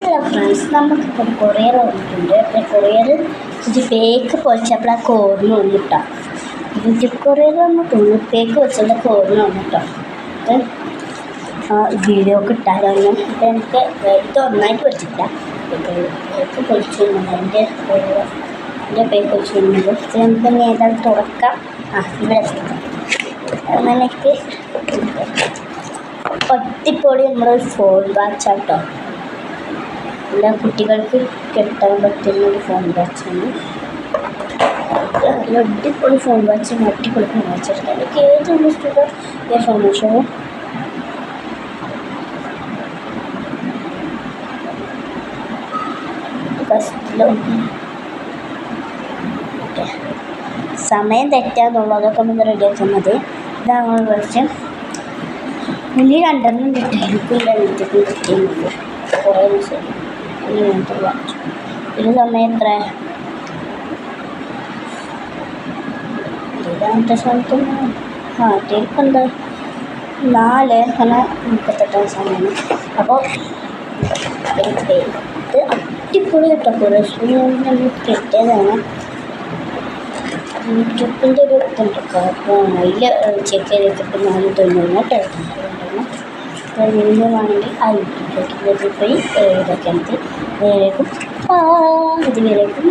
Hello friends, നമുക്കിപ്പോൾ courier വന്നിട്ടുണ്ട്. അപ്പോൾ കൊറിയർ ഇത് ഫേക്ക് പൊളിച്ചപ്പോഴൊക്കെ ഓർമ്മ വന്നിട്ടാ. ഇത് കൊറിയർ വന്നിട്ടുണ്ട്, ഫേക്ക് പൊളിച്ചപ്പോഴൊക്കെ ഓർമ്മ വന്നിട്ടോ. വീഡിയോ ഒക്കെ ഇട്ടാലൊന്നും ഇപ്പം എനിക്ക് ഇത് ഒന്നായിട്ട് പൊളിച്ചിട്ടില്ല. ഫേക്ക് പൊളിച്ചിരുന്നത് എൻ്റെ ഫേക്ക് പൊളിച്ചിരുന്നത് നമുക്ക് ഏതാണ്ട് തുറക്കാം. ഇവിടെ അങ്ങനെയൊക്കെ ഒത്തിപ്പൊടി നമ്മളൊരു ഫോൺ വാച്ചാട്ടോ. എല്ലാ കുട്ടികൾക്ക് കെട്ടാൻ പറ്റുന്ന ഒരു ഫോൺ വാച്ചാണ്. അടിപൊളി ഫോൺ വാച്ചാണ്, അടിപൊളി ഫോൺ വാച്ചാണ്. എനിക്ക് ഏറ്റവും ഇഷ്ടപ്പെട്ട ഈ ഫോൺ വാച്ചാണ്. സമയം തെറ്റാന്നുള്ളതൊക്കെ ഒന്ന് റെഡിയാക്കാൻ മതി. ഇതാണ് കുറച്ച് വലിയ രണ്ടെണ്ണം കിട്ടിയിരിക്കില്ല, വീട്ടിൽ കിട്ടിയിരിക്കും കുറേ ദിവസം. ഇത് സമയം എത്ര ഇതാമത്തെ സ്ഥലത്ത് ടേപ്പ് എന്താ 4:38 സമയമാണ്. അപ്പോൾ ഇത് അടിപൊളി കേട്ടോ. കുറേ നമ്മൾ കിട്ടിയതാണ്. യൂട്യൂബിൻ്റെ ഒരു ഇതുണ്ട് അപ്പോൾ അതിൽ ചെക്ക് ചെയ്തിട്ട് 4.90 കേട്ടോ. വീണ്ടും ആണെങ്കിൽ ആ യൂട്യൂബിലേക്ക് പോയി ഇതൊക്കെ നമുക്ക് ഇതിലേക്കും